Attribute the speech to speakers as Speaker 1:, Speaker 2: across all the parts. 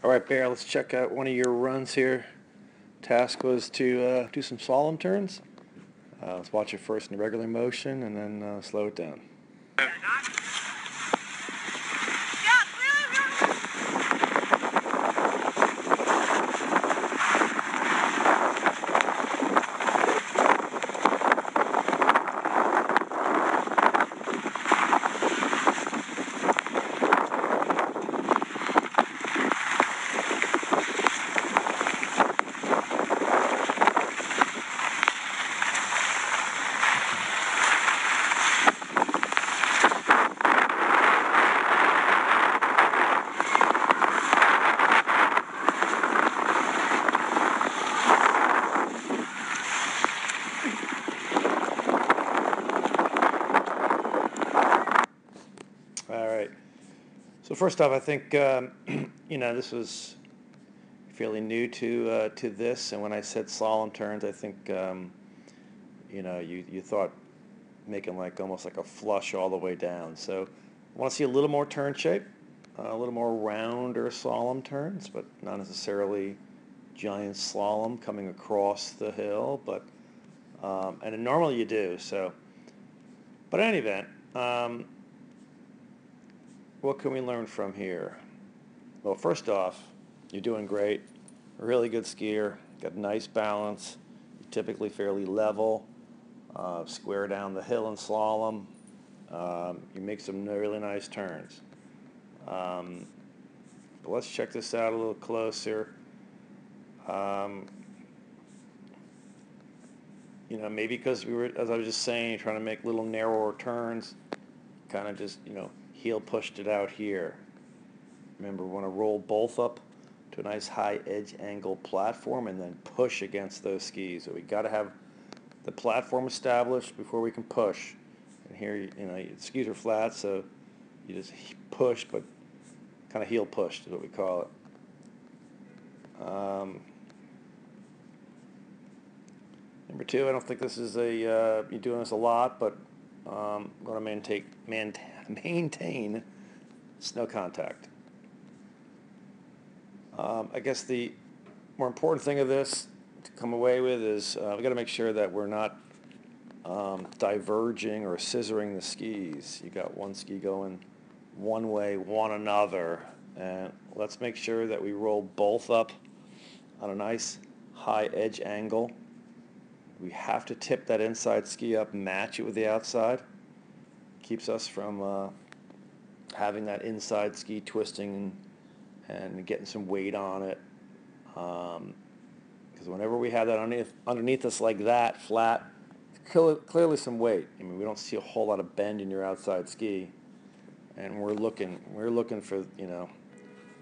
Speaker 1: All right, Bear, let's check out one of your runs here. Task was to do some slalom turns. Let's watch it first in regular motion and then slow it down. All right. So first off, I think this was fairly new to this, and when I said slalom turns, I think you thought making like almost like a flush all the way down. So I want to see a little more turn shape, a little more rounder slalom turns, but not necessarily giant slalom coming across the hill. But and normally you do. So, but in any event, what can we learn from here? Well, first off, you're doing great. Really good skier. Got nice balance. You're typically fairly level. Square down the hill in slalom. You make some really nice turns. But let's check this out a little closer. Maybe because we were, as I was just saying, trying to make little narrower turns, kind of just, heel pushed it out here. Remember, we want to roll both up to a nice high edge angle platform and then push against those skis. So we got to have the platform established before we can push. And here, skis are flat, so you just push, but kind of heel pushed is what we call it. Number two, I don't think this is you're doing this a lot, but I'm going to maintain snow contact. I guess the more important thing of this to come away with is we got to make sure that we're not diverging or scissoring the skis. You got one ski going one way, one another, and let's make sure that we roll both up on a nice high edge angle. We have to tip that inside ski up, match it with the outside. Keeps us from having that inside ski twisting and getting some weight on it. Because whenever we have that underneath us like that, flat, clearly some weight. I mean, we don't see a whole lot of bend in your outside ski, and we're looking for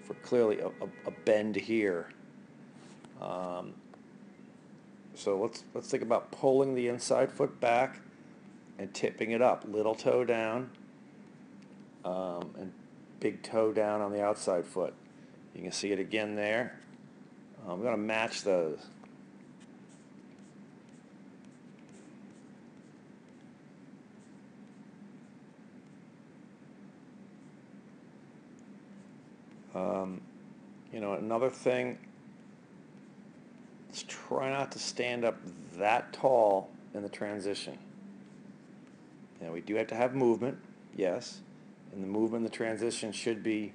Speaker 1: for clearly a bend here. So let's think about pulling the inside foot back and tipping it up, little toe down, and big toe down on the outside foot. You can see it again there. I'm going to match those. Another thing, let's try not to stand up that tall in the transition. We do have to have movement, yes, and the movement in the transition should be,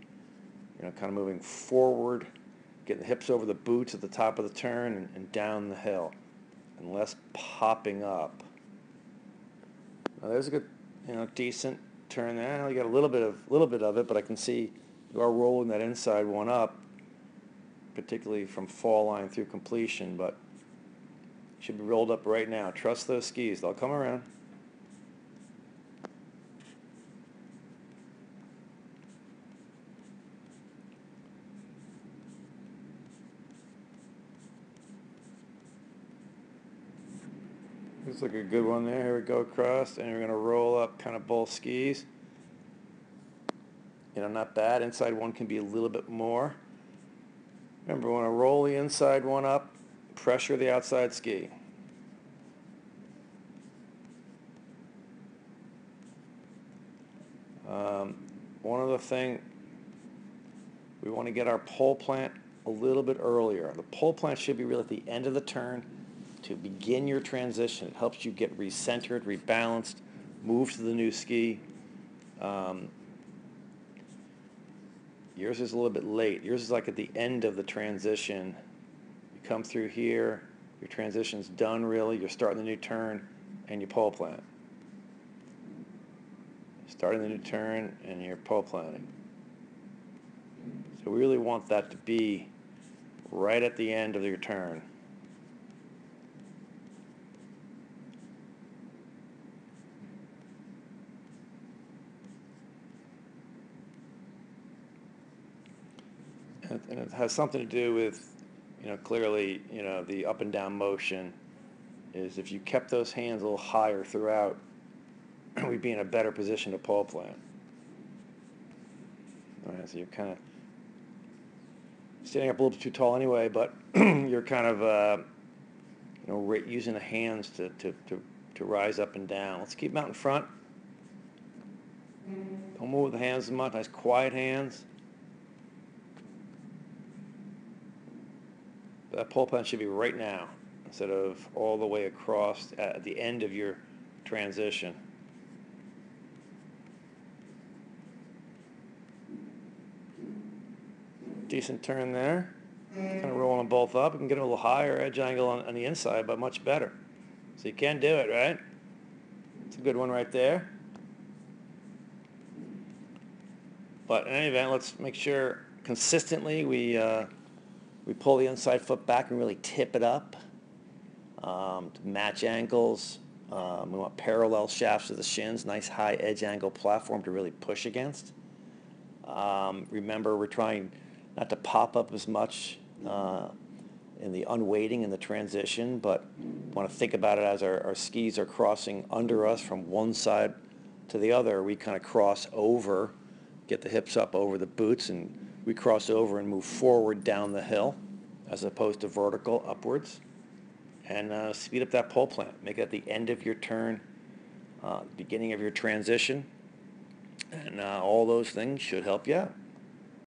Speaker 1: kind of moving forward, getting the hips over the boots at the top of the turn and down the hill, and less popping up. Now there's a good, decent turn there. You got a little bit of it, but I can see you are rolling that inside one up, particularly from fall line through completion, but should be rolled up right now. Trust those skis. They'll come around. Looks like a good one there. Here we go across, and we're going to roll up kind of both skis. Not bad. Inside one can be a little bit more. Remember, we want to roll the inside one up, pressure the outside ski. One other thing We want to get our pole plant a little bit earlier. The pole plant should be really at the end of the turn to begin your transition. It helps you get recentered, rebalanced, move to the new ski. Yours is a little bit late. Yours is like at the end of the transition. You come through here, your transition's done really, you're starting the new turn, and you pole plant. Starting the new turn, and you're pole planting. So we really want that to be right at the end of your turn. And it has something to do with, clearly, the up and down motion is if you kept those hands a little higher throughout, we'd be in a better position to pole plant. All right, so you're kind of standing up a little bit too tall anyway, but you're kind of, using the hands to rise up and down. Let's keep them out in front. Don't move with the hands as much. Nice quiet hands. That pole plant should be right now instead of all the way across at the end of your transition. Decent turn there. Kind of rolling them both up. You can get a little higher edge angle on the inside, but much better. So you can do it, right? It's a good one right there. But in any event, let's make sure consistently we pull the inside foot back and really tip it up to match ankles. We want parallel shafts to the shins, nice high edge angle platform to really push against. Remember, we're trying not to pop up as much in the unweighting in the transition, but want to think about it as our skis are crossing under us from one side to the other. We kind of cross over, get the hips up over the boots, and we cross over and move forward down the hill as opposed to vertical upwards. And speed up that pole plant. Make it at the end of your turn, beginning of your transition. And all those things should help you out.